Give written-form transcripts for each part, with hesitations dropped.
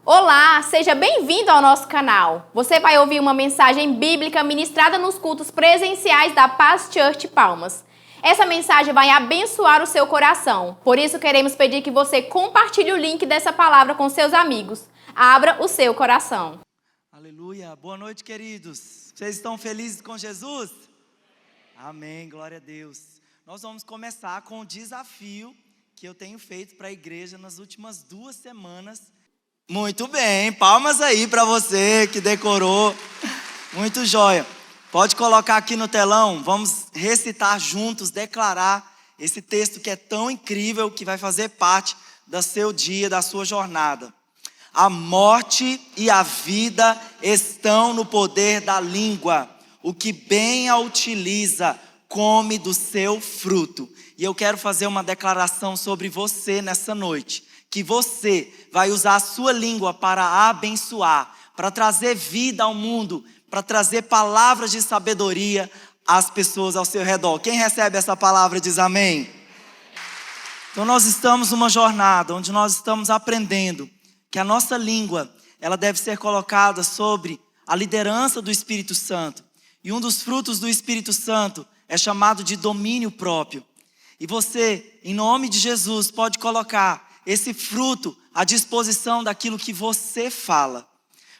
Olá, seja bem-vindo ao nosso canal. Você vai ouvir uma mensagem bíblica ministrada nos cultos presenciais da Paz Church Palmas. Essa mensagem vai abençoar o seu coração. Por isso queremos pedir que você compartilhe o link dessa palavra com seus amigos. Abra o seu coração. Aleluia. Boa noite, queridos. Vocês estão felizes com Jesus? Amém, glória a Deus. Nós vamos começar com o desafio que eu tenho feito para a igreja nas últimas 2 semanas. Muito bem, palmas aí para você que decorou. Muito jóia. Pode colocar aqui no telão, vamos recitar juntos, declarar esse texto que é tão incrível, que vai fazer parte do seu dia, da sua jornada. A morte e a vida estão no poder da língua. O que bem a utiliza, come do seu fruto. E eu quero fazer uma declaração sobre você nessa noite. Que você vai usar a sua língua para abençoar, para trazer vida ao mundo, para trazer palavras de sabedoria às pessoas ao seu redor. Quem recebe essa palavra diz amém. Então nós estamos numa jornada onde nós estamos aprendendo que a nossa língua, ela deve ser colocada sobre a liderança do Espírito Santo. E um dos frutos do Espírito Santo é chamado de domínio próprio. E você, em nome de Jesus, pode colocar esse fruto à disposição daquilo que você fala.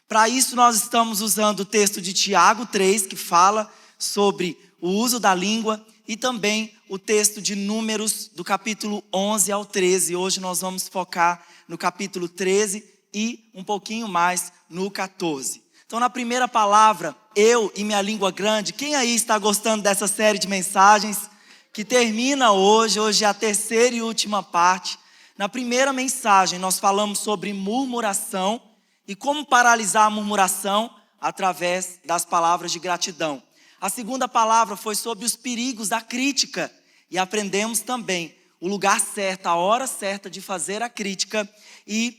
Para isso nós estamos usando o texto de Tiago 3, que fala sobre o uso da língua, e também o texto de Números do capítulo 11 ao 13. Hoje nós vamos focar no capítulo 13 e um pouquinho mais no 14. Então na primeira palavra, eu e minha língua grande, quem aí está gostando dessa série de mensagens que termina hoje? Hoje é a terceira e última parte. Na primeira mensagem nós falamos sobre murmuração e como paralisar a murmuração através das palavras de gratidão. A segunda palavra foi sobre os perigos da crítica e aprendemos também o lugar certo, a hora certa de fazer a crítica e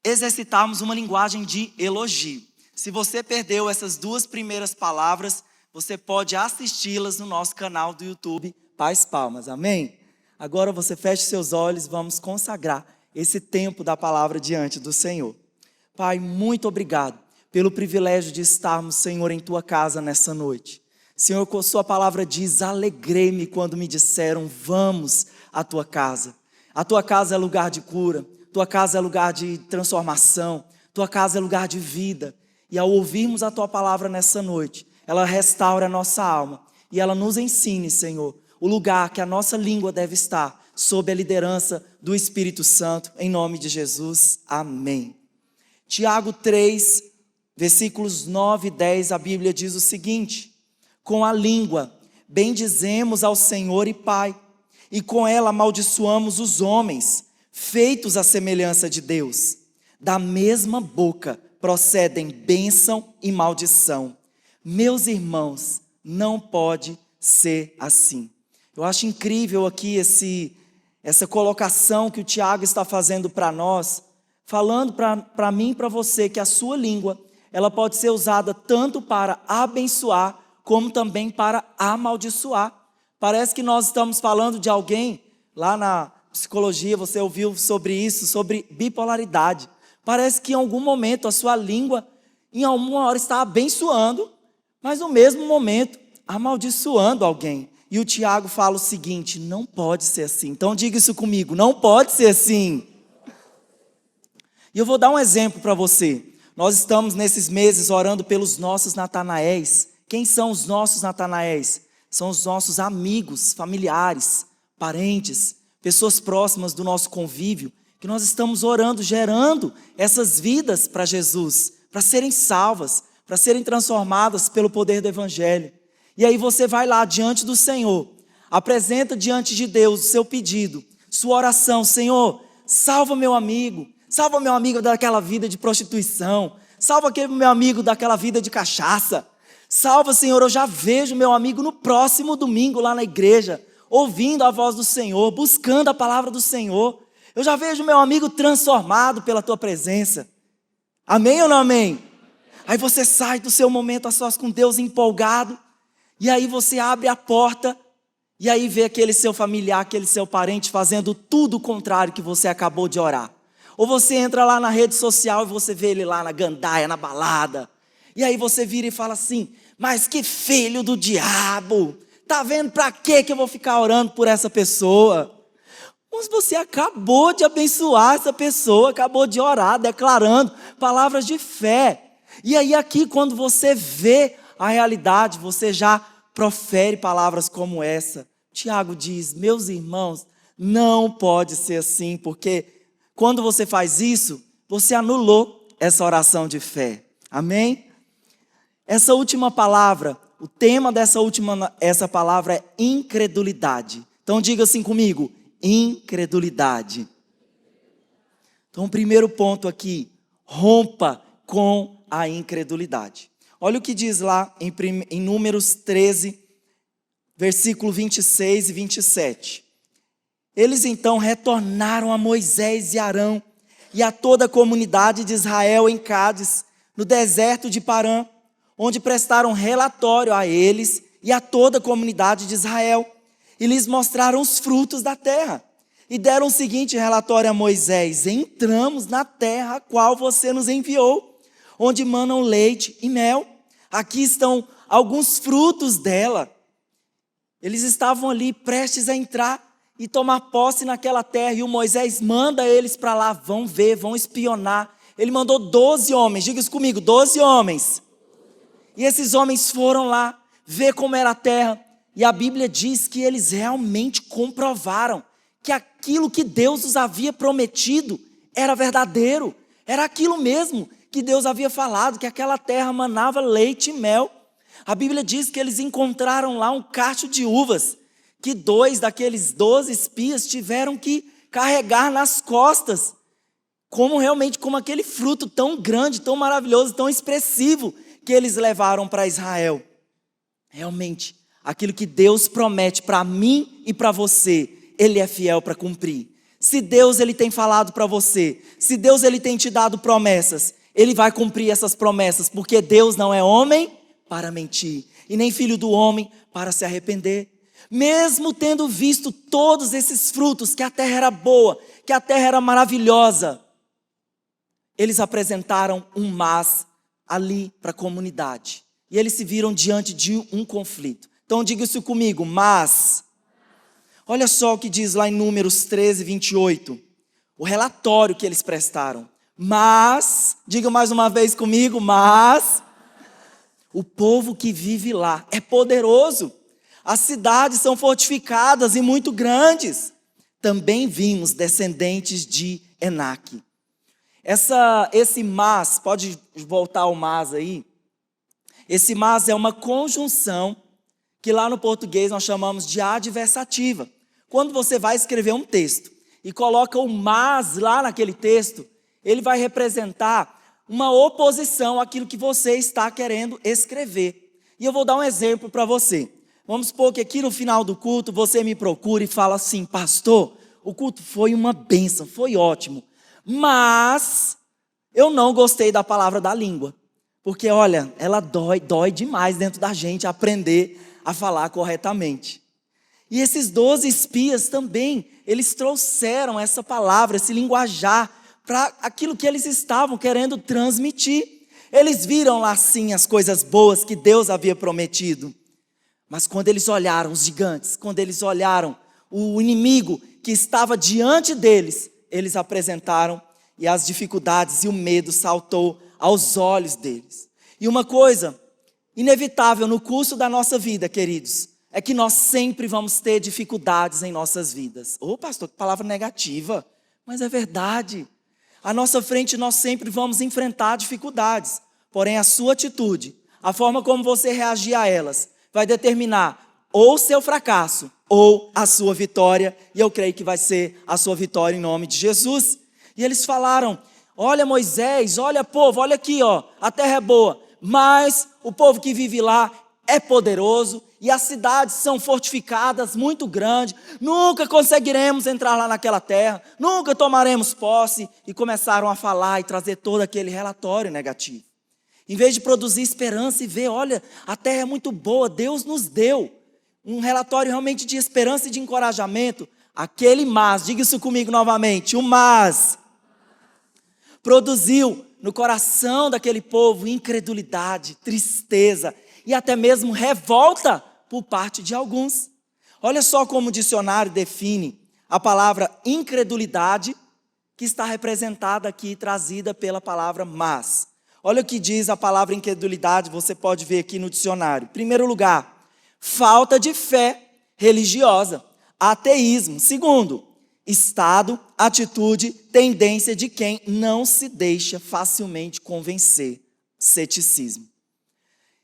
exercitarmos uma linguagem de elogio. Se você perdeu essas 2 primeiras palavras, você pode assisti-las no nosso canal do YouTube, Paz Palmas, amém? Agora você feche seus olhos, vamos consagrar esse tempo da palavra diante do Senhor. Pai, muito obrigado pelo privilégio de estarmos, Senhor, em Tua casa nessa noite. Senhor, com Sua palavra diz, alegrei-me quando me disseram, vamos à Tua casa. A Tua casa é lugar de cura, Tua casa é lugar de transformação, Tua casa é lugar de vida. E ao ouvirmos a Tua palavra nessa noite, ela restaura a nossa alma e ela nos ensine, Senhor, o lugar que a nossa língua deve estar, sob a liderança do Espírito Santo, em nome de Jesus, amém. Tiago 3, versículos 9 e 10, a Bíblia diz o seguinte: com a língua bendizemos ao Senhor e Pai, e com ela amaldiçoamos os homens, feitos à semelhança de Deus. Da mesma boca procedem bênção e maldição. Meus irmãos, não pode ser assim. Eu acho incrível aqui essa colocação que o Tiago está fazendo para nós, falando para mim e para você que a sua língua, ela pode ser usada tanto para abençoar, como também para amaldiçoar. Parece que nós estamos falando de alguém, lá na psicologia você ouviu sobre isso, sobre bipolaridade. Parece que em algum momento a sua língua, em alguma hora está abençoando, mas no mesmo momento amaldiçoando alguém. E o Tiago fala o seguinte, não pode ser assim. Então diga isso comigo, não pode ser assim. E eu vou dar um exemplo para você. Nós estamos nesses meses orando pelos nossos Natanaéis. Quem são os nossos Natanaéis? São os nossos amigos, familiares, parentes, pessoas próximas do nosso convívio, que nós estamos orando, gerando essas vidas para Jesus, para serem salvas, para serem transformadas pelo poder do Evangelho. E aí você vai lá diante do Senhor, apresenta diante de Deus o seu pedido, sua oração. Senhor, salva meu amigo daquela vida de prostituição, salva aquele meu amigo daquela vida de cachaça, salva, Senhor, eu já vejo meu amigo no próximo domingo lá na igreja, ouvindo a voz do Senhor, buscando a palavra do Senhor, eu já vejo meu amigo transformado pela Tua presença. Amém ou não amém? Aí você sai do seu momento a sós com Deus empolgado, e aí você abre a porta, e aí vê aquele seu familiar, aquele seu parente fazendo tudo o contrário que você acabou de orar. Ou você entra lá na rede social e você vê ele lá na gandaia, na balada. E aí você vira e fala assim, mas que filho do diabo. Tá vendo pra quê que eu vou ficar orando por essa pessoa? Mas você acabou de abençoar essa pessoa, acabou de orar, declarando palavras de fé. E aí aqui, quando você vê a realidade, você já profere palavras como essa. Tiago diz, meus irmãos, não pode ser assim, porque quando você faz isso, você anulou essa oração de fé. Amém? Essa última palavra, o tema essa palavra é incredulidade. Então diga assim comigo, incredulidade. Então o primeiro ponto aqui, rompa com a incredulidade. Olha o que diz lá em Números 13, versículo 26 e 27. Eles então retornaram a Moisés e Arão e a toda a comunidade de Israel em Cádiz, no deserto de Parã, onde prestaram relatório a eles e a toda a comunidade de Israel, e lhes mostraram os frutos da terra. E deram o seguinte relatório a Moisés: entramos na terra a qual você nos enviou, onde manam leite e mel. Aqui estão alguns frutos dela. Eles estavam ali prestes a entrar e tomar posse naquela terra, e o Moisés manda eles para lá, vão ver, vão espionar. Ele mandou 12 homens, diga isso comigo, 12 homens. E esses homens foram lá, ver como era a terra, e a Bíblia diz que eles realmente comprovaram que aquilo que Deus os havia prometido era verdadeiro, era aquilo mesmo que Deus havia falado, que aquela terra manava leite e mel. A Bíblia diz que eles encontraram lá um cacho de uvas, que 2 daqueles 12 espias tiveram que carregar nas costas, como aquele fruto tão grande, tão maravilhoso, tão expressivo, que eles levaram para Israel. Realmente, aquilo que Deus promete para mim e para você, Ele é fiel para cumprir. Se Deus ele tem falado para você, se Deus ele tem te dado promessas, Ele vai cumprir essas promessas, porque Deus não é homem para mentir, e nem filho do homem para se arrepender. Mesmo tendo visto todos esses frutos, que a terra era boa, que a terra era maravilhosa, eles apresentaram um mas ali para a comunidade. E eles se viram diante de um conflito. Então diga isso comigo, mas. Olha só o que diz lá em Números 13, 28. O relatório que eles prestaram. Mas, diga mais uma vez comigo, mas o povo que vive lá é poderoso. As cidades são fortificadas e muito grandes. Também vimos descendentes de Enaque. Esse mas, pode voltar ao mas aí. Esse mas é uma conjunção que lá no português nós chamamos de adversativa. Quando você vai escrever um texto e coloca o mas lá naquele texto, ele vai representar uma oposição àquilo que você está querendo escrever. E eu vou dar um exemplo para você. Vamos supor que aqui no final do culto você me procura e fala assim: pastor, o culto foi uma bênção, foi ótimo, mas eu não gostei da palavra da língua. Porque olha, ela dói demais dentro da gente aprender a falar corretamente. E esses 12 espias também, eles trouxeram essa palavra, esse linguajar, para aquilo que eles estavam querendo transmitir. Eles viram lá sim as coisas boas que Deus havia prometido. Mas quando eles olharam os gigantes, quando eles olharam o inimigo que estava diante deles, eles apresentaram e as dificuldades e o medo saltou aos olhos deles. E uma coisa inevitável no curso da nossa vida, queridos, é que nós sempre vamos ter dificuldades em nossas vidas. Ô pastor, que palavra negativa, mas é verdade. À nossa frente nós sempre vamos enfrentar dificuldades, porém a sua atitude, a forma como você reagir a elas, vai determinar ou seu fracasso ou a sua vitória, e eu creio que vai ser a sua vitória em nome de Jesus. E eles falaram: olha Moisés, olha povo, olha aqui, ó, a terra é boa, mas o povo que vive lá é poderoso e as cidades são fortificadas, muito grandes, nunca conseguiremos entrar lá naquela terra, nunca tomaremos posse. E começaram a falar e trazer todo aquele relatório negativo. Em vez de produzir esperança e ver, olha, a terra é muito boa, Deus nos deu um relatório realmente de esperança e de encorajamento, aquele mas, diga isso comigo novamente, o mas produziu no coração daquele povo incredulidade, tristeza e até mesmo revolta por parte de alguns. Olha só como o dicionário define a palavra incredulidade, que está representada aqui, trazida pela palavra mas. Olha o que diz a palavra incredulidade, você pode ver aqui no dicionário. Em primeiro lugar, falta de fé religiosa, ateísmo. Segundo, estado, atitude, tendência de quem não se deixa facilmente convencer, ceticismo.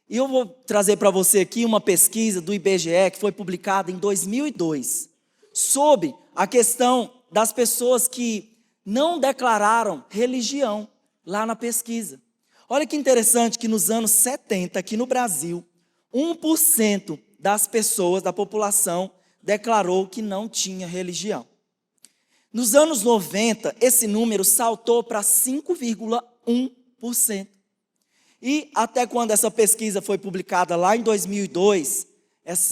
E eu vou trazer para você aqui uma pesquisa do IBGE que foi publicada em 2002, sobre a questão das pessoas que não declararam religião lá na pesquisa. Olha que interessante que nos anos 70, aqui no Brasil, 1% das pessoas, da população, declarou que não tinha religião. Nos anos 90, esse número saltou para 5,1%. E até quando essa pesquisa foi publicada lá em 2002,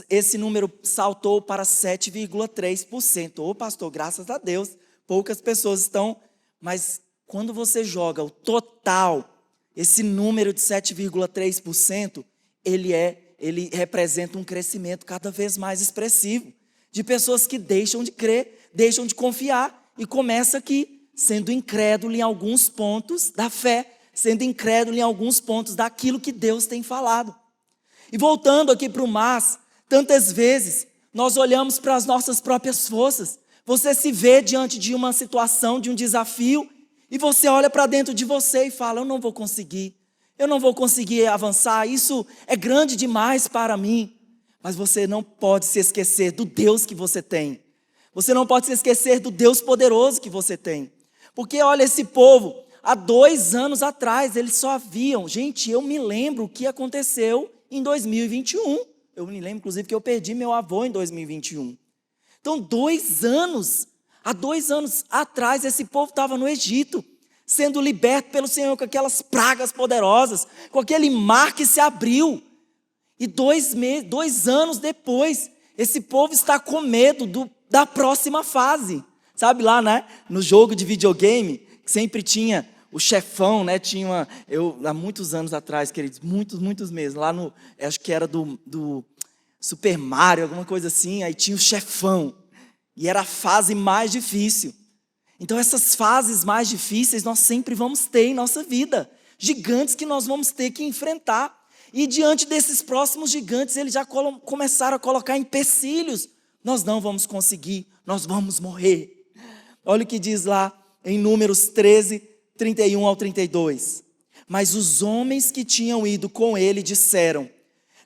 esse número saltou para 7,3%. Ô pastor, graças a Deus, poucas pessoas estão, mas quando você joga o total, esse número de 7,3%, ele representa um crescimento cada vez mais expressivo, de pessoas que deixam de crer, deixam de confiar, e começa aqui, sendo incrédulo em alguns pontos da fé, sendo incrédulo em alguns pontos daquilo que Deus tem falado. E voltando aqui para o mas, tantas vezes nós olhamos para as nossas próprias forças. Você se vê diante de uma situação, de um desafio, e você olha para dentro de você e fala, eu não vou conseguir avançar, isso é grande demais para mim. Mas você não pode se esquecer do Deus que você tem. Você não pode se esquecer do Deus poderoso que você tem. Porque olha, esse povo, há 2 anos atrás, eles só haviam, gente, eu me lembro o que aconteceu em 2021. Eu me lembro, inclusive, que eu perdi meu avô em 2021. Então, 2 anos, há 2 anos atrás, esse povo estava no Egito, sendo liberto pelo Senhor com aquelas pragas poderosas, com aquele mar que se abriu. E 2 anos depois, esse povo está com medo da próxima fase. Sabe lá, né, no jogo de videogame, que sempre tinha o chefão, né, há muitos anos atrás, queridos, muitos meses, lá no, acho que era do Super Mario, alguma coisa assim, aí tinha o chefão, e era a fase mais difícil. Então essas fases mais difíceis nós sempre vamos ter em nossa vida, gigantes que nós vamos ter que enfrentar, e diante desses próximos gigantes, eles já começaram a colocar empecilhos, nós não vamos conseguir, nós vamos morrer. Olha o que diz lá em Números 13, 31 ao 32. Mas os homens que tinham ido com ele disseram,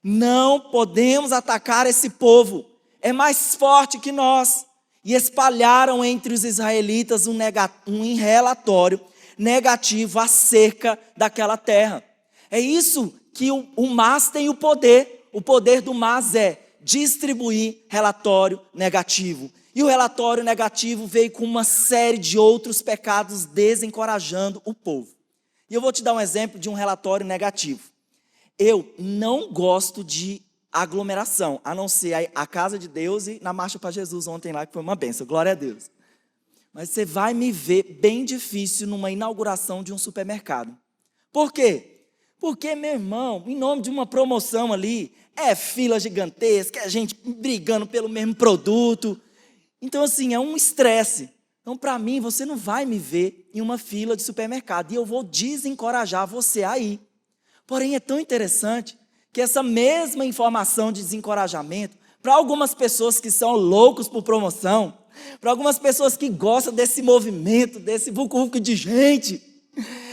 não podemos atacar esse povo, é mais forte que nós. E espalharam entre os israelitas um relatório negativo acerca daquela terra. É isso que o mas tem o poder do mas é distribuir relatório negativo. E o relatório negativo veio com uma série de outros pecados desencorajando o povo. E eu vou te dar um exemplo de um relatório negativo. Eu não gosto de aglomeração, a não ser a Casa de Deus e na Marcha para Jesus ontem lá, que foi uma bênção, glória a Deus. Mas você vai me ver bem difícil numa inauguração de um supermercado. Por quê? Porque, meu irmão, em nome de uma promoção ali, é fila gigantesca, é gente brigando pelo mesmo produto. Então, assim, é um estresse. Então, para mim, você não vai me ver em uma fila de supermercado. E eu vou desencorajar você a ir. Porém, é tão interessante que essa mesma informação de desencorajamento, para algumas pessoas que são loucos por promoção, para algumas pessoas que gostam desse movimento, desse vucu-vucu de gente,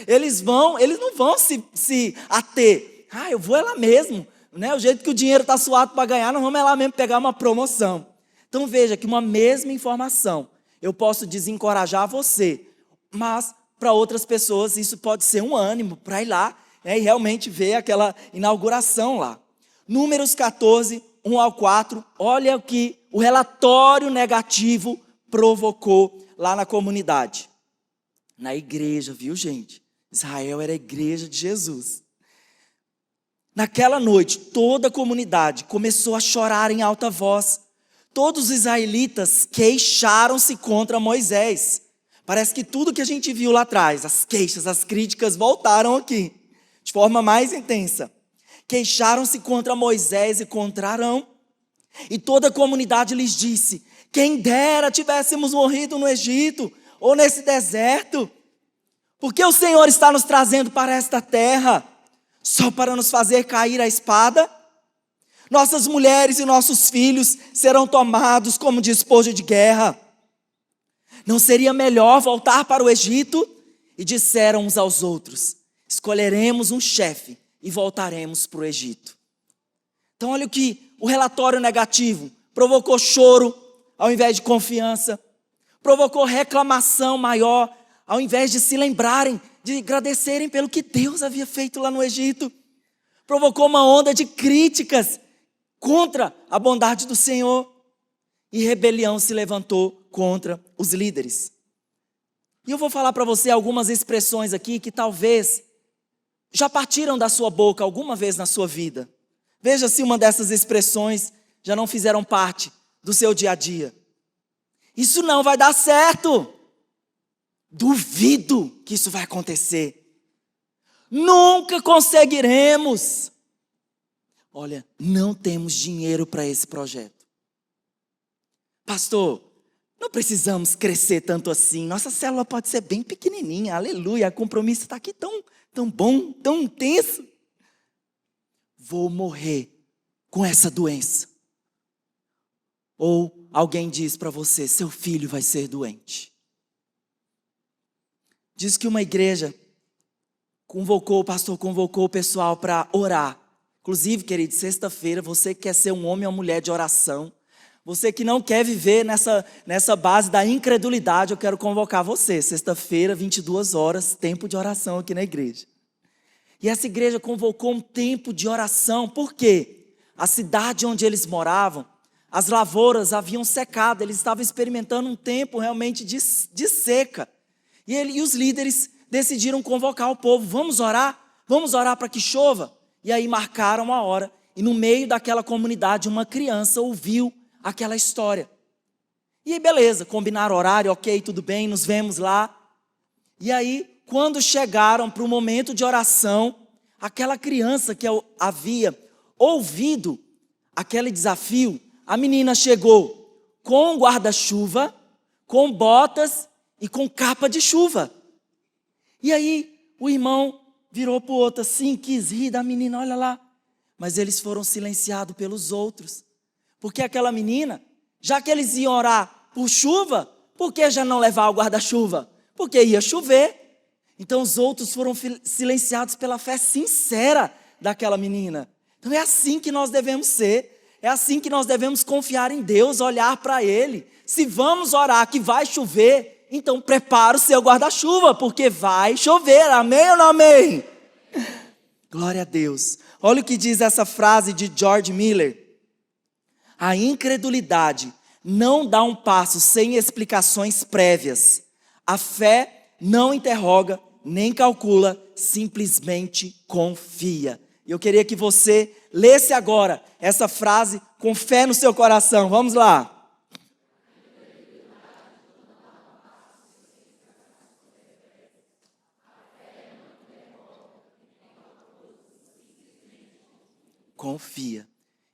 eles não vão se ater. Eu vou lá mesmo. Né? O jeito que o dinheiro está suado para ganhar, nós vamos lá mesmo pegar uma promoção. Então veja que uma mesma informação, eu posso desencorajar você, mas para outras pessoas isso pode ser um ânimo para ir lá, né, e realmente ver aquela inauguração lá. Números 14, 1 ao 4, olha o que o relatório negativo provocou lá na comunidade. Na igreja, viu, gente? Israel era a igreja de Jesus. Naquela noite, toda a comunidade começou a chorar em alta voz. Todos os israelitas queixaram-se contra Moisés. Parece que tudo que a gente viu lá atrás, as queixas, as críticas, voltaram aqui, de forma mais intensa. Queixaram-se contra Moisés e contra Arão. E toda a comunidade lhes disse: quem dera tivéssemos morrido no Egito ou nesse deserto. Porque o Senhor está nos trazendo para esta terra só para nos fazer cair a espada? Nossas mulheres e nossos filhos serão tomados como despojo de guerra. Não seria melhor voltar para o Egito? E disseram uns aos outros: escolheremos um chefe e voltaremos para o Egito. Então olha o que o relatório negativo provocou: choro ao invés de confiança, provocou reclamação maior, ao invés de se lembrarem, de agradecerem pelo que Deus havia feito lá no Egito. Provocou uma onda de críticas contra a bondade do Senhor. E rebelião se levantou contra os líderes. E eu vou falar para você algumas expressões aqui que talvez já partiram da sua boca alguma vez na sua vida. Veja se uma dessas expressões já não fizeram parte do seu dia a dia. Isso não vai dar certo. Duvido que isso vai acontecer. Nunca conseguiremos. Olha, não temos dinheiro para esse projeto. Pastor, não precisamos crescer tanto assim. Nossa célula pode ser bem pequenininha. Aleluia, o compromisso está aqui tão bom, tão intenso. Vou morrer com essa doença. Ou alguém diz para você: seu filho vai ser doente. Diz que uma igreja o pastor convocou o pessoal para orar. Inclusive, querido, sexta-feira, você que quer ser um homem ou mulher de oração, você que não quer viver nessa base da incredulidade, eu quero convocar você. Sexta-feira, 22 horas, tempo de oração aqui na igreja. E essa igreja convocou um tempo de oração. Por quê? A cidade onde eles moravam, as lavouras haviam secado. Eles estavam experimentando um tempo realmente de seca. E os líderes decidiram convocar o povo. Vamos orar para que chova. E aí marcaram a hora. E no meio daquela comunidade, uma criança ouviu aquela história. E aí, beleza, combinaram horário, ok, tudo bem, nos vemos lá. E aí, quando chegaram para o momento de oração, aquela criança que havia ouvido aquele desafio, a menina chegou com guarda-chuva, com botas e com capa de chuva. E aí, o irmão virou para o outro assim, quis rir da menina, olha lá. Mas eles foram silenciados pelos outros. Porque aquela menina, já que eles iam orar por chuva, por que já não levar o guarda-chuva? Porque ia chover. Então os outros foram silenciados pela fé sincera daquela menina. Então é assim que nós devemos ser. É assim que nós devemos confiar em Deus, olhar para Ele. Se vamos orar que vai chover, então prepara o seu guarda-chuva, porque vai chover. Amém ou não amém? Glória a Deus. Olha o que diz essa frase de George Miller. A incredulidade não dá um passo sem explicações prévias. A fé não interroga, nem calcula, simplesmente confia. Eu queria que você lesse agora essa frase com fé no seu coração. Vamos lá. Confia.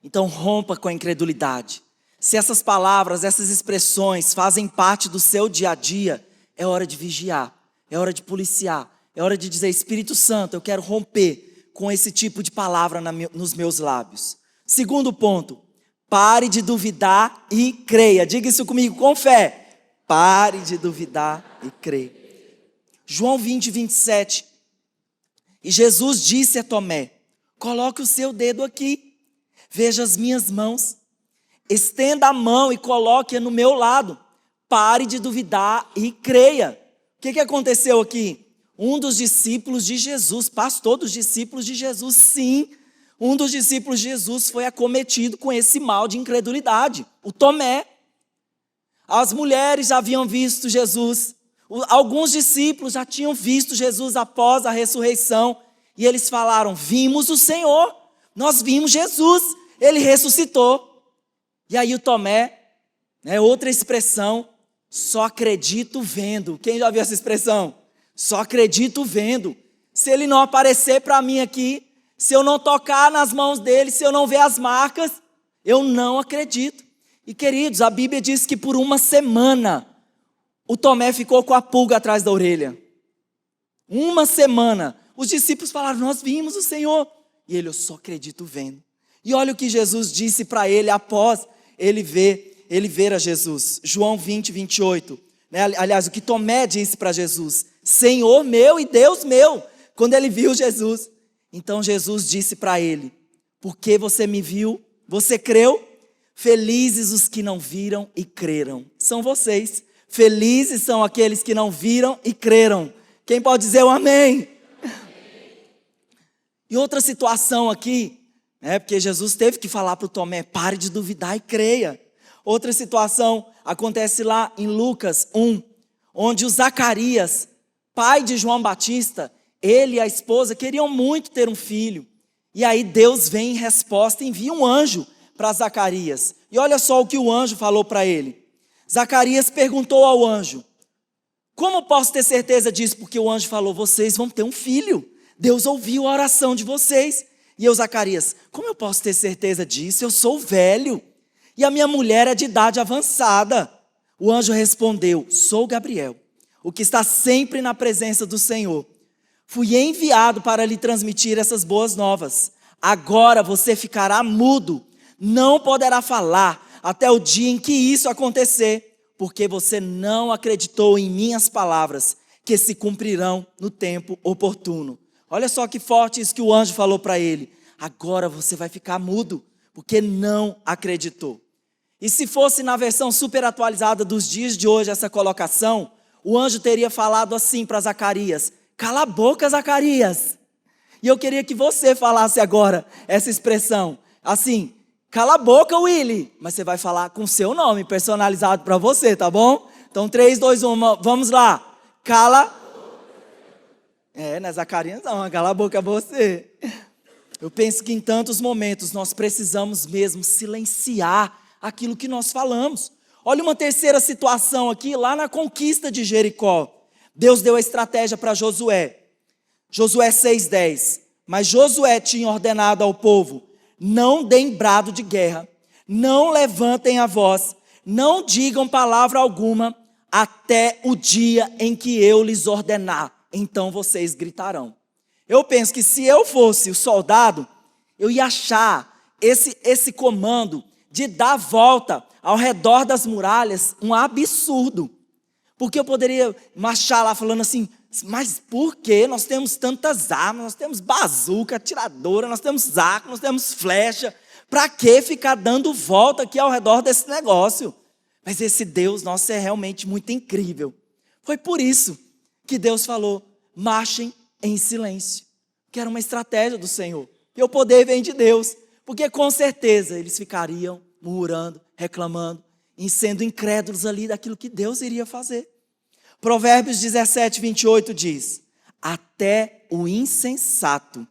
Então rompa com a incredulidade. Se essas palavras, essas expressões fazem parte do seu dia a dia, é hora de vigiar, é hora de policiar, é hora de dizer: Espírito Santo, eu quero romper com esse tipo de palavra nos meus lábios. Segundo ponto, pare de duvidar e creia. Diga isso comigo com fé. Pare de duvidar e creia. João 20, 27. E Jesus disse a Tomé: coloque o seu dedo aqui. Veja as minhas mãos, estenda a mão e coloque-a no meu lado. Pare de duvidar e creia. O que aconteceu aqui? Um dos discípulos de Jesus, pastor dos discípulos de Jesus, sim, um dos discípulos de Jesus foi acometido com esse mal de incredulidade, o Tomé. As mulheres já haviam visto Jesus, alguns discípulos já tinham visto Jesus após a ressurreição, e eles falaram: vimos o Senhor, nós vimos Jesus. Ele ressuscitou. E aí o Tomé, outra expressão, só acredito vendo. Quem já viu essa expressão? Só acredito vendo. Se ele não aparecer para mim aqui, se eu não tocar nas mãos dele, se eu não ver as marcas, eu não acredito. E queridos, a Bíblia diz que por uma semana o Tomé ficou com a pulga atrás da orelha. Uma semana. Os discípulos falaram, nós vimos o Senhor. E ele, eu só acredito vendo. E olha o que Jesus disse para ele após ele ver a Jesus. João 20, 28. Aliás, o que Tomé disse para Jesus. Senhor meu e Deus meu. Quando ele viu Jesus. Então Jesus disse para ele, porque você me viu, você creu? Felizes os que não viram e creram. São vocês. Felizes são aqueles que não viram e creram. Quem pode dizer o amém? E outra situação aqui, porque Jesus teve que falar para o Tomé, pare de duvidar e creia. Outra situação acontece lá em Lucas 1, onde o Zacarias, pai de João Batista, ele e a esposa queriam muito ter um filho. E aí Deus vem em resposta e envia um anjo para Zacarias. E olha só o que o anjo falou para ele. Zacarias perguntou ao anjo, como posso ter certeza disso? Porque o anjo falou, vocês vão ter um filho. Deus ouviu a oração de vocês. E eu, Zacarias, como eu posso ter certeza disso? Eu sou velho. E a minha mulher é de idade avançada. O anjo respondeu, sou Gabriel, o que está sempre na presença do Senhor. Fui enviado para lhe transmitir essas boas novas. Agora você ficará mudo, não poderá falar até o dia em que isso acontecer, porque você não acreditou em minhas palavras, que se cumprirão no tempo oportuno. Olha só que forte isso que o anjo falou para ele. Agora você vai ficar mudo, porque não acreditou. E se fosse na versão super atualizada dos dias de hoje essa colocação, o anjo teria falado assim para Zacarias, cala a boca, Zacarias. E eu queria que você falasse agora essa expressão, assim, cala a boca, Willy. Mas você vai falar com o seu nome, personalizado para você, tá bom? Então 3, 2, 1, vamos lá. Cala. Não é Zacarias não, cala a boca você. Eu penso que em tantos momentos nós precisamos mesmo silenciar aquilo que nós falamos. Olha uma terceira situação aqui, lá na conquista de Jericó. Deus deu a estratégia para Josué. Josué 6:10. Mas Josué tinha ordenado ao povo, não deem brado de guerra, não levantem a voz, não digam palavra alguma, até o dia em que eu lhes ordenar. Então vocês gritarão. Eu penso que se eu fosse o soldado, eu ia achar esse comando de dar volta ao redor das muralhas um absurdo. Porque eu poderia marchar lá falando assim, mas por que nós temos tantas armas, nós temos bazuca, atiradora, nós temos arco, nós temos flecha, para que ficar dando volta aqui ao redor desse negócio? Mas esse Deus nosso é realmente muito incrível. Foi por isso que Deus falou, marchem em silêncio, que era uma estratégia do Senhor. E o poder vem de Deus, porque com certeza eles ficariam murmurando, reclamando, e sendo incrédulos ali daquilo que Deus iria fazer. Provérbios 17, 28 diz, até o insensato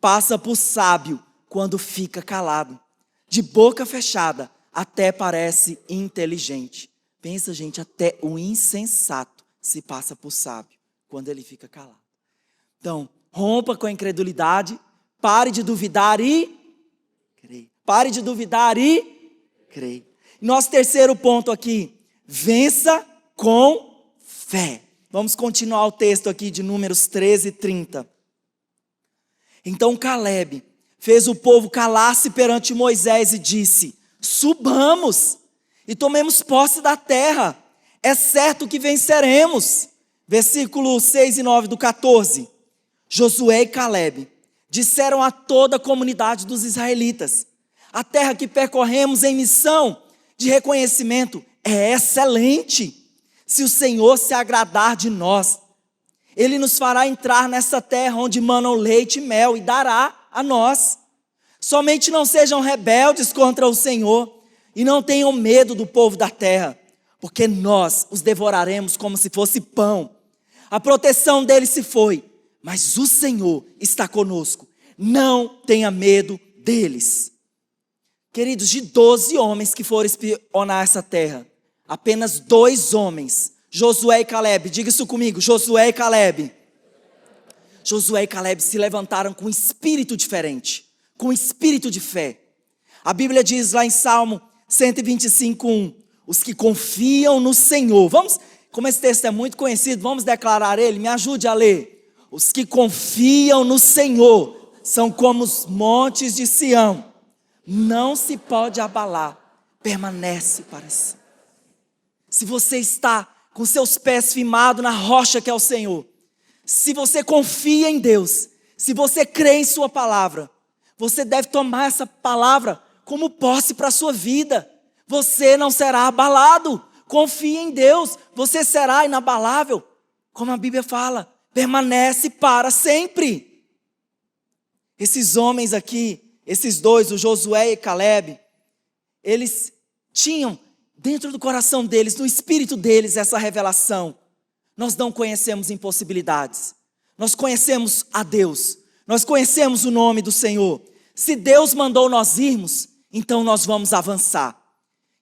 passa por sábio quando fica calado, de boca fechada até parece inteligente. Pensa, gente, até o insensato se passa por sábio quando ele fica calado. Então, rompa com a incredulidade, pare de duvidar e creia. Pare de duvidar e creia. Nosso terceiro ponto aqui, vença com fé. Vamos continuar o texto aqui de Números 13, 30. Então Caleb fez o povo calar-se perante Moisés e disse, subamos e tomemos posse da terra, é certo que venceremos. Versículos 6 e 9 do 14. Josué e Caleb disseram a toda a comunidade dos israelitas, a terra que percorremos em missão de reconhecimento é excelente. Se o Senhor se agradar de nós, Ele nos fará entrar nessa terra onde manam leite e mel e dará a nós. Somente não sejam rebeldes contra o Senhor e não tenham medo do povo da terra, porque nós os devoraremos como se fosse pão. A proteção deles se foi, mas o Senhor está conosco. Não tenha medo deles. Queridos, de 12 homens que foram espionar essa terra, apenas 2 homens, Josué e Caleb. Diga isso comigo, Josué e Caleb. Josué e Caleb se levantaram com um espírito diferente, com um espírito de fé. A Bíblia diz lá em Salmo 125:1, os que confiam no Senhor. Vamos, como esse texto é muito conhecido, vamos declarar ele, me ajude a ler. Os que confiam no Senhor são como os montes de Sião, não se pode abalar, permanece para sempre. Se você está com seus pés firmados na rocha que é o Senhor, se você confia em Deus, se você crê em sua palavra, você deve tomar essa palavra como posse para a sua vida. Você não será abalado. Confie em Deus, você será inabalável. Como a Bíblia fala, permanece para sempre. Esses homens aqui, esses 2, o Josué e Caleb, eles tinham dentro do coração deles, no espírito deles, essa revelação. Nós não conhecemos impossibilidades. Nós conhecemos a Deus. Nós conhecemos o nome do Senhor. Se Deus mandou nós irmos, então nós vamos avançar.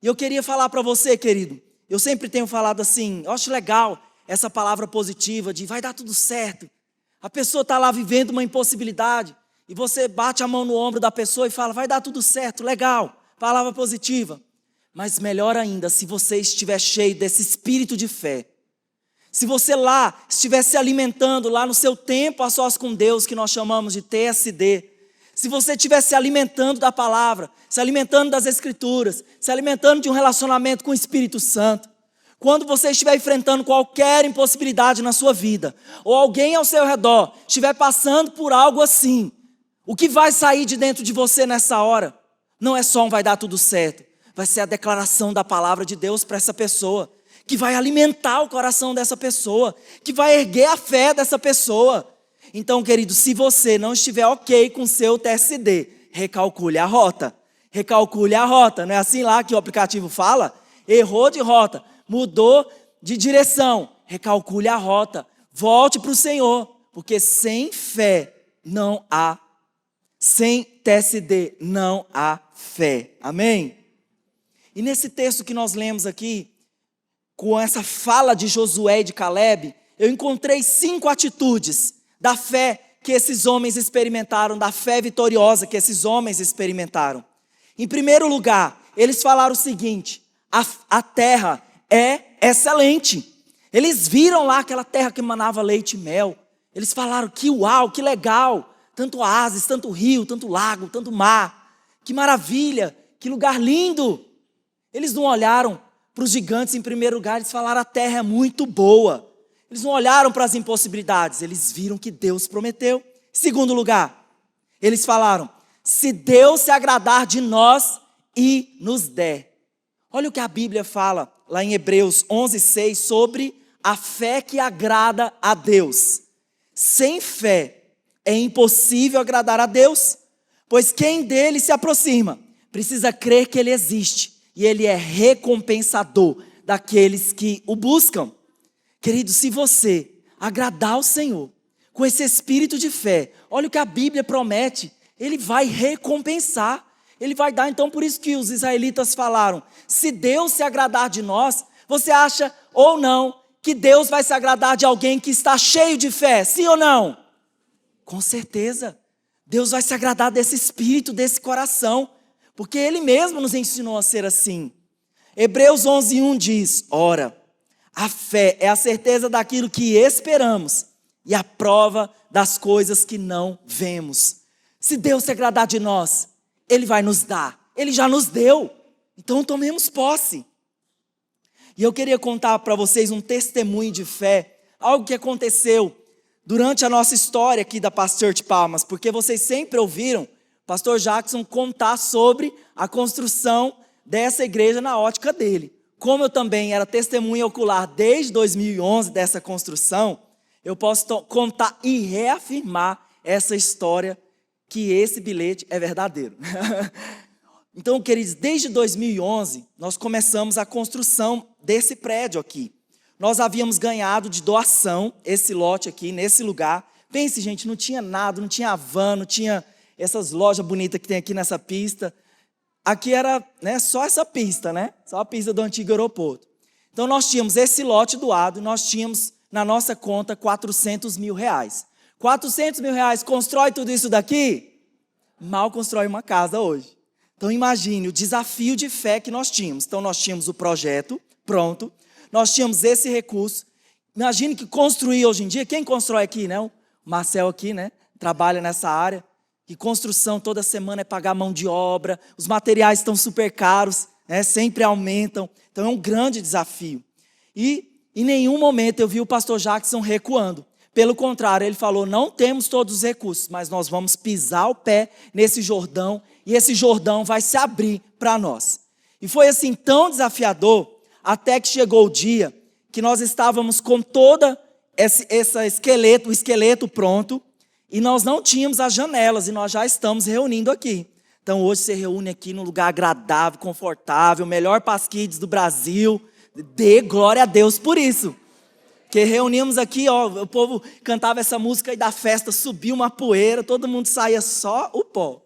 E eu queria falar para você, querido, eu sempre tenho falado assim, eu acho legal essa palavra positiva de vai dar tudo certo. A pessoa está lá vivendo uma impossibilidade e você bate a mão no ombro da pessoa e fala, vai dar tudo certo, legal, palavra positiva. Mas melhor ainda, se você estiver cheio desse espírito de fé, se você lá estiver se alimentando lá no seu tempo a sós com Deus, que nós chamamos de TSD, se você estiver se alimentando da palavra, se alimentando das escrituras, se alimentando de um relacionamento com o Espírito Santo, quando você estiver enfrentando qualquer impossibilidade na sua vida, ou alguém ao seu redor estiver passando por algo assim, o que vai sair de dentro de você nessa hora, não é só um vai dar tudo certo, vai ser a declaração da palavra de Deus para essa pessoa, que vai alimentar o coração dessa pessoa, que vai erguer a fé dessa pessoa. Então, querido, se você não estiver ok com o seu TSD, recalcule a rota. Recalcule a rota, não é assim lá que o aplicativo fala? Errou de rota, mudou de direção, recalcule a rota. Volte para o Senhor, porque sem fé não há, sem TSD não há fé. Amém? E nesse texto que nós lemos aqui, com essa fala de Josué e de Caleb, eu encontrei 5 atitudes da fé que esses homens experimentaram, da fé vitoriosa que esses homens experimentaram. Em primeiro lugar, eles falaram o seguinte, a terra é excelente. Eles viram lá aquela terra que emanava leite e mel. Eles falaram, que uau, que legal. Tanto oásis, tanto rio, tanto lago, tanto mar. Que maravilha, que lugar lindo. Eles não olharam para os gigantes em primeiro lugar, eles falaram, a terra é muito boa. Eles não olharam para as impossibilidades, eles viram que Deus prometeu. Segundo lugar, eles falaram, se Deus se agradar de nós e nos der. Olha o que a Bíblia fala lá em Hebreus 11:6 sobre a fé que agrada a Deus. Sem fé é impossível agradar a Deus, pois quem dele se aproxima precisa crer que ele existe e ele é recompensador daqueles que o buscam. Querido, se você agradar o Senhor com esse espírito de fé, olha o que a Bíblia promete, ele vai recompensar, ele vai dar. Então por isso que os israelitas falaram, se Deus se agradar de nós, você acha ou não que Deus vai se agradar de alguém que está cheio de fé, sim ou não? Com certeza, Deus vai se agradar desse espírito, desse coração, porque Ele mesmo nos ensinou a ser assim. Hebreus 11:1 diz, ora, a fé é a certeza daquilo que esperamos e a prova das coisas que não vemos. Se Deus se agradar de nós, Ele vai nos dar. Ele já nos deu. Então tomemos posse. E eu queria contar para vocês um testemunho de fé, algo que aconteceu durante a nossa história aqui da Paz Church Palmas, porque vocês sempre ouviram o pastor Jackson contar sobre a construção dessa igreja na ótica dele. Como eu também era testemunha ocular desde 2011 dessa construção, eu posso contar e reafirmar essa história, que esse bilhete é verdadeiro. Então, queridos, desde 2011, nós começamos a construção desse prédio aqui. Nós havíamos ganhado de doação esse lote aqui, nesse lugar. Pense, gente, não tinha nada, não tinha van, não tinha essas lojas bonitas que tem aqui nessa pista. Aqui era, só essa pista, só a pista do antigo aeroporto. Então nós tínhamos esse lote doado, nós tínhamos na nossa conta R$400 mil. R$400 mil constrói tudo isso daqui? Mal constrói uma casa hoje. Então imagine o desafio de fé que nós tínhamos. Então nós tínhamos o projeto pronto, nós tínhamos esse recurso. Imagine que construir hoje em dia, quem constrói aqui, né? O Marcel aqui, né? Trabalha nessa área. Que construção toda semana é pagar mão de obra, os materiais estão super caros, né? Sempre aumentam. Então é um grande desafio. E em nenhum momento eu vi o pastor Jackson recuando. Pelo contrário, ele falou, não temos todos os recursos, mas nós vamos pisar o pé nesse Jordão e esse Jordão vai se abrir para nós. E foi assim tão desafiador, até que chegou o dia que nós estávamos com todo o esqueleto pronto, e nós não tínhamos as janelas, e nós já estamos reunindo aqui. Então hoje você reúne aqui num lugar agradável, confortável, melhor Pasquides do Brasil. Dê glória a Deus por isso. Que reunimos aqui, ó, o povo cantava essa música e da festa subiu uma poeira, todo mundo saía só o pó.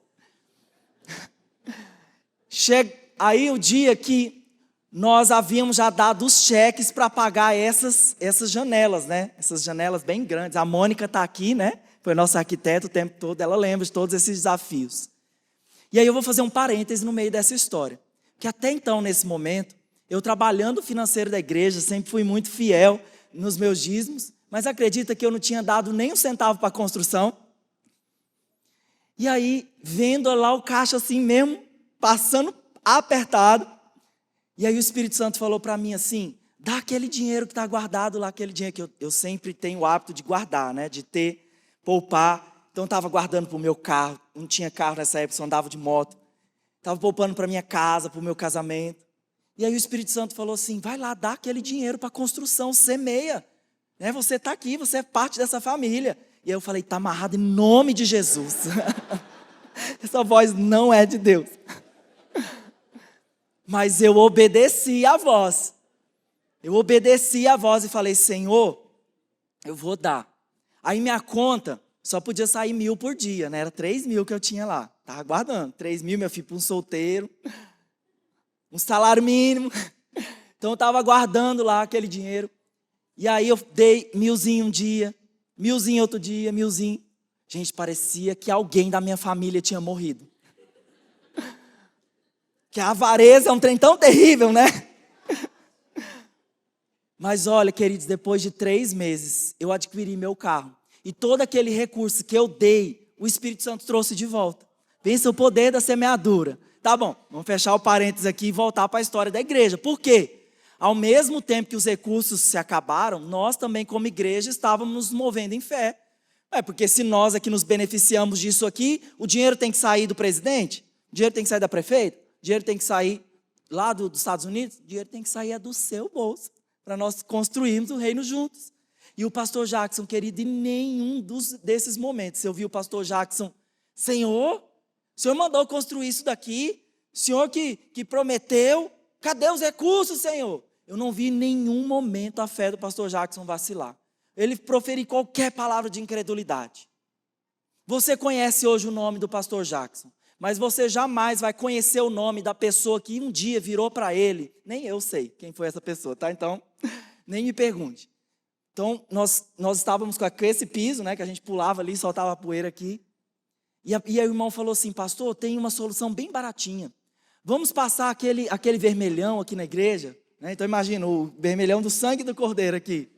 Aí o dia que nós havíamos já dado os cheques para pagar essas janelas, né? Essas janelas bem grandes. A Mônica está aqui, né? Foi nossa arquiteta o tempo todo, ela lembra de todos esses desafios. E aí eu vou fazer um parêntese no meio dessa história. Que até então, nesse momento, eu trabalhando financeiro da igreja, sempre fui muito fiel nos meus dízimos, mas acredita que eu não tinha dado nem um centavo para a construção? E aí, vendo lá o caixa assim mesmo, passando apertado, e aí o Espírito Santo falou para mim assim, dá aquele dinheiro que está guardado lá, aquele dinheiro que eu sempre tenho o hábito de guardar, né? De poupar. Então eu estava guardando para o meu carro, não tinha carro nessa época, só andava de moto. Estava poupando para a minha casa, para o meu casamento. E aí o Espírito Santo falou assim, vai lá, dá aquele dinheiro para a construção, semeia. Né? Você está aqui, você é parte dessa família. E aí eu falei, está amarrado em nome de Jesus. Essa voz não é de Deus. Mas eu obedeci a voz. Eu obedeci a voz e falei, Senhor, eu vou dar. Aí minha conta só podia sair 1.000 por dia, né? Era 3.000 que eu tinha lá. Estava guardando. 3.000, meu filho, para um solteiro. Um salário mínimo. Então eu estava guardando lá aquele dinheiro. E aí eu dei 1.000 um dia, 1.000 outro dia, 1.000. Gente, parecia que alguém da minha família tinha morrido. Que a avareza é um trem tão terrível, né? Mas olha, queridos, depois de 3 meses, eu adquiri meu carro. E todo aquele recurso que eu dei, o Espírito Santo trouxe de volta. Pensa o poder da semeadura. Tá bom, vamos fechar o parênteses aqui e voltar para a história da igreja. Por quê? Ao mesmo tempo que os recursos se acabaram, nós também como igreja estávamos nos movendo em fé. Porque se nós aqui nos beneficiamos disso aqui, o dinheiro tem que sair do presidente, o dinheiro tem que sair da prefeita, o dinheiro tem que sair lá dos Estados Unidos, o dinheiro tem que sair do seu bolso, para nós construirmos o reino juntos. E o pastor Jackson, querido, em nenhum desses momentos, eu vi o pastor Jackson, Senhor, o Senhor mandou construir isso daqui, o Senhor que prometeu, cadê os recursos, Senhor? Eu não vi em nenhum momento a fé do pastor Jackson vacilar. Ele proferir qualquer palavra de incredulidade. Você conhece hoje o nome do pastor Jackson, mas você jamais vai conhecer o nome da pessoa que um dia virou para ele. Nem eu sei quem foi essa pessoa, tá? Então, nem me pergunte. Então, nós estávamos com esse piso, né, que a gente pulava ali, soltava a poeira aqui. E aí o irmão falou assim, pastor, tem uma solução bem baratinha. Vamos passar aquele vermelhão aqui na igreja. Né? Então imagina, o vermelhão do sangue do cordeiro aqui.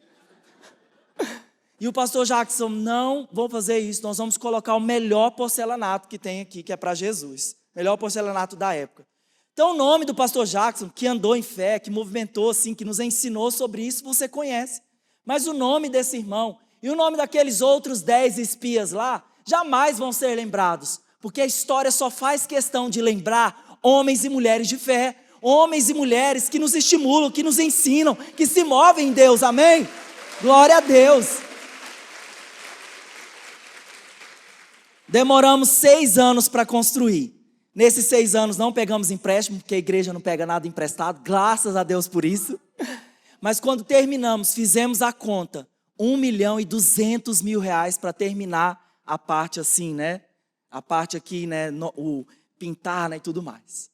E o pastor Jackson, não vou fazer isso, nós vamos colocar o melhor porcelanato que tem aqui, que é para Jesus. Melhor porcelanato da época. Então o nome do pastor Jackson, que andou em fé, que movimentou assim, que nos ensinou sobre isso, você conhece. Mas o nome desse irmão e o nome daqueles outros 10 espias lá, jamais vão ser lembrados. Porque a história só faz questão de lembrar homens e mulheres de fé. Homens e mulheres que nos estimulam, que nos ensinam, que se movem em Deus, amém? Glória a Deus. Demoramos 6 anos para construir. Nesses 6 anos não pegamos empréstimo, porque a igreja não pega nada emprestado, graças a Deus por isso. Mas quando terminamos, fizemos a conta, R$1.200.000 para terminar a parte assim, né? A parte aqui, né? O pintar, né? E tudo mais.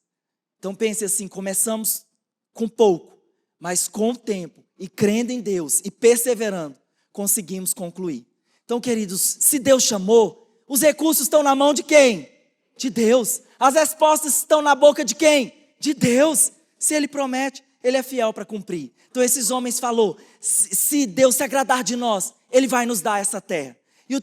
Então pense assim, começamos com pouco, Mas com o tempo, e crendo em Deus, e perseverando, conseguimos concluir. Então, queridos, se Deus chamou, os recursos estão na mão de quem? De Deus. As respostas estão na boca de quem? De Deus. Se Ele promete, Ele é fiel para cumprir. Então esses homens falaram, se Deus se agradar de nós, Ele vai nos dar essa terra. E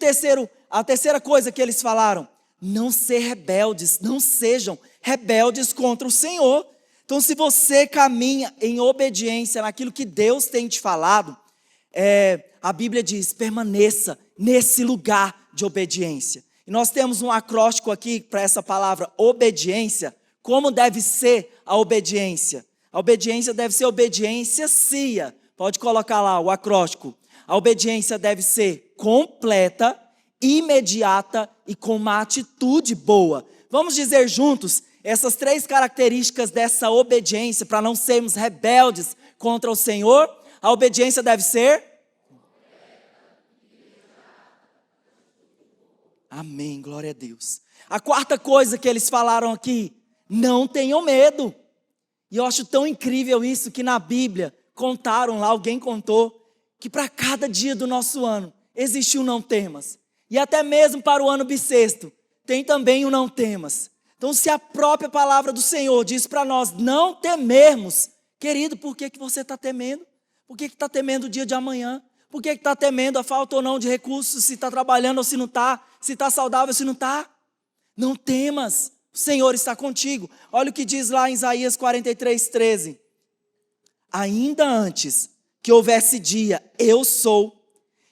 a terceira coisa que eles falaram, não ser rebeldes, não sejam rebeldes contra o Senhor. Então se você caminha em obediência naquilo que Deus tem te falado, a Bíblia diz, permaneça nesse lugar de obediência. E nós temos um acróstico aqui para essa palavra obediência. Como deve ser a obediência? A obediência deve ser obediência cia. Pode colocar lá o acróstico. A obediência deve ser completa, imediata e com uma atitude boa. Vamos dizer juntos essas 3 características dessa obediência para não sermos rebeldes contra o Senhor. A obediência deve ser... Amém, glória a Deus. A quarta coisa que eles falaram aqui, não tenham medo. E eu acho tão incrível isso que na Bíblia contaram lá, alguém contou, que para cada dia do nosso ano existe um não temas. E até mesmo para o ano bissexto, tem também o não temas. Então se a própria palavra do Senhor diz para nós não temermos, querido, por que você está temendo? Por que está temendo o dia de amanhã? Por que está temendo a falta ou não de recursos, se está trabalhando ou se não está? Se está saudável ou se não está? Não temas, o Senhor está contigo. Olha o que diz lá em Isaías 43:13. Ainda antes que houvesse dia, eu sou,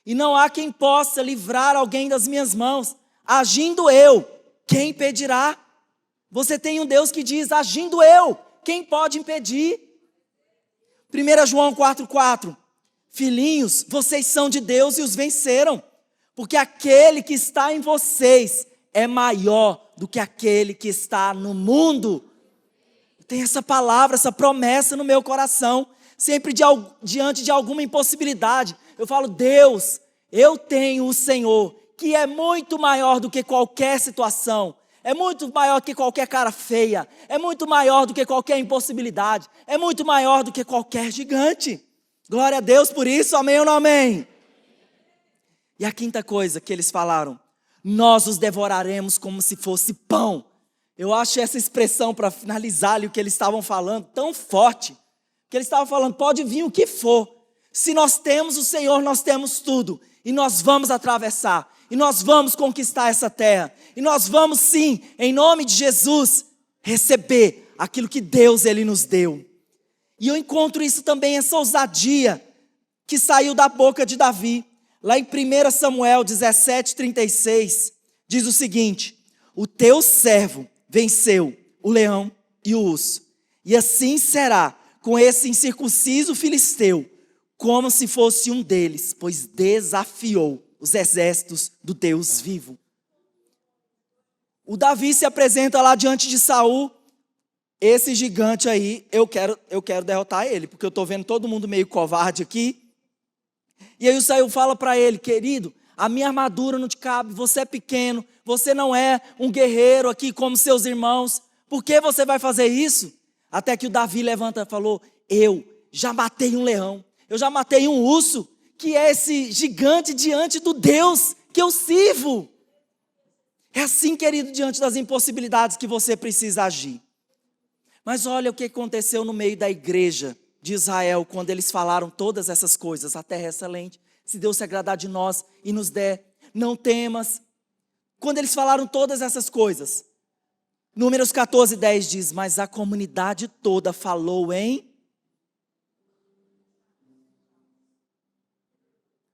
e não há quem possa livrar alguém das minhas mãos. Agindo eu, quem impedirá? Você tem um Deus que diz, agindo eu, quem pode impedir? 1 João 4:4. Filhinhos, vocês são de Deus e os venceram, porque aquele que está em vocês é maior do que aquele que está no mundo. Tem essa palavra, essa promessa no meu coração, sempre diante de alguma impossibilidade. Eu falo, Deus, eu tenho o Senhor, que é muito maior do que qualquer situação, é muito maior do que qualquer cara feia, é muito maior do que qualquer impossibilidade, é muito maior do que qualquer gigante. Glória a Deus por isso, amém ou não amém? E a quinta coisa que eles falaram, nós os devoraremos como se fosse pão. Eu acho essa expressão para finalizar ali o que eles estavam falando tão forte, que eles estavam falando, pode vir o que for, se nós temos o Senhor, nós temos tudo, e nós vamos atravessar, e nós vamos conquistar essa terra, e nós vamos sim, em nome de Jesus, receber aquilo que Deus Ele nos deu. E eu encontro isso também, essa ousadia que saiu da boca de Davi. Lá em 1 Samuel 17:36, diz o seguinte, o teu servo venceu o leão e o urso, e assim será com esse incircunciso filisteu, como se fosse um deles, pois desafiou os exércitos do Deus vivo. O Davi se apresenta lá diante de Saul, esse gigante aí, eu quero derrotar ele, porque eu estou vendo todo mundo meio covarde aqui. E aí o Saul fala para ele, querido, a minha armadura não te cabe, você é pequeno, você não é um guerreiro aqui como seus irmãos, por que você vai fazer isso? Até que o Davi levanta e falou, eu já matei um leão, eu já matei um urso, que é esse gigante diante do Deus que eu sirvo. É assim, querido, diante das impossibilidades que você precisa agir. Mas olha o que aconteceu no meio da igreja de Israel, quando eles falaram todas essas coisas, a terra é excelente, se Deus se agradar de nós e nos der, não temas. Quando eles falaram todas essas coisas, Números 14:10 diz, mas a comunidade toda falou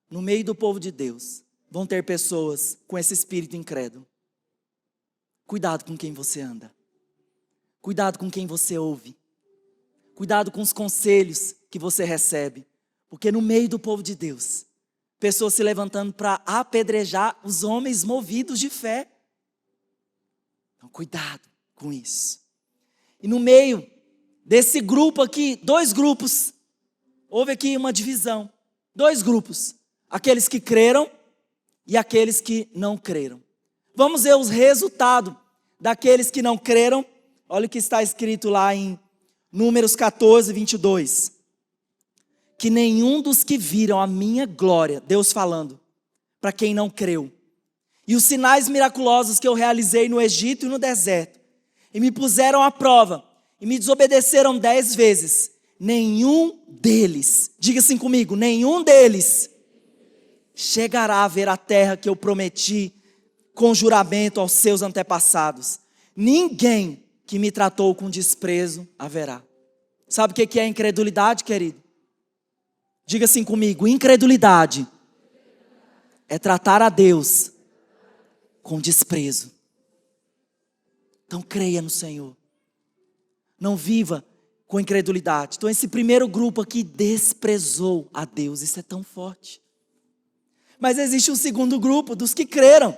no meio do povo de Deus, vão ter pessoas com esse espírito incrédulo. Cuidado com quem você anda. Cuidado com quem você ouve. Cuidado com os conselhos que você recebe. Porque no meio do povo de Deus, pessoas se levantando para apedrejar os homens movidos de fé. Então cuidado com isso. E no meio desse grupo aqui, 2 grupos, houve aqui uma divisão. 2 grupos, aqueles que creram e aqueles que não creram. Vamos ver os resultados daqueles que não creram. Olha o que está escrito lá em Números 14:22. que nenhum dos que viram a minha glória, Deus falando, para quem não creu, e os sinais miraculosos que eu realizei no Egito e no deserto, e me puseram à prova, e me desobedeceram 10 vezes, nenhum deles, diga assim comigo, nenhum deles chegará a ver a terra que eu prometi com juramento aos seus antepassados. Ninguém que me tratou com desprezo haverá. Sabe o que é incredulidade, querido? Diga assim comigo, incredulidade é tratar a Deus com desprezo. Então creia no Senhor. Não viva com incredulidade. Então esse primeiro grupo aqui desprezou a Deus. Isso é tão forte. Mas existe um segundo grupo dos que creram.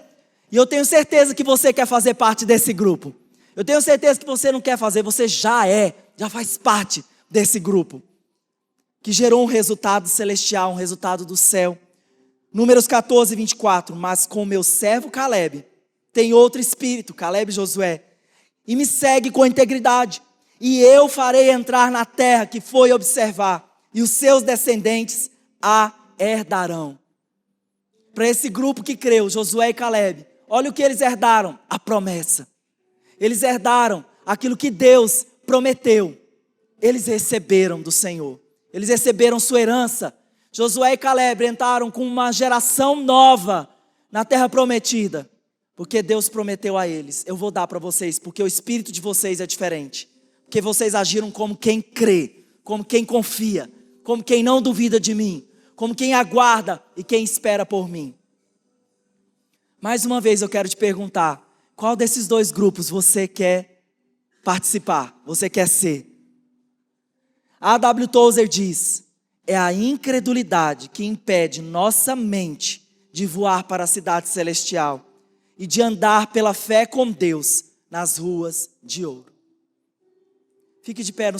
E eu tenho certeza que você quer fazer parte desse grupo. Eu tenho certeza que você não quer fazer, você já faz parte desse grupo. Que gerou um resultado celestial, um resultado do céu. Números 14, 24. Mas com meu servo Caleb, tem outro espírito, Caleb e Josué, e me segue com integridade. E eu farei entrar na terra que foi observar, e os seus descendentes a herdarão. Para esse grupo que creu, Josué e Caleb, olha o que eles herdaram, a promessa. Eles herdaram aquilo que Deus prometeu. Eles receberam do Senhor. Eles receberam sua herança. Josué e Caleb entraram com uma geração nova na terra prometida. Porque Deus prometeu a eles, eu vou dar para vocês, porque o espírito de vocês é diferente. Porque vocês agiram como quem crê, como quem confia, como quem não duvida de mim, como quem aguarda e quem espera por mim. Mais uma vez eu quero te perguntar, qual desses dois grupos você quer participar, você quer ser? A W. Tozer diz, é a incredulidade que impede nossa mente de voar para a cidade celestial e de andar pela fé com Deus nas ruas de ouro. Fique de pé no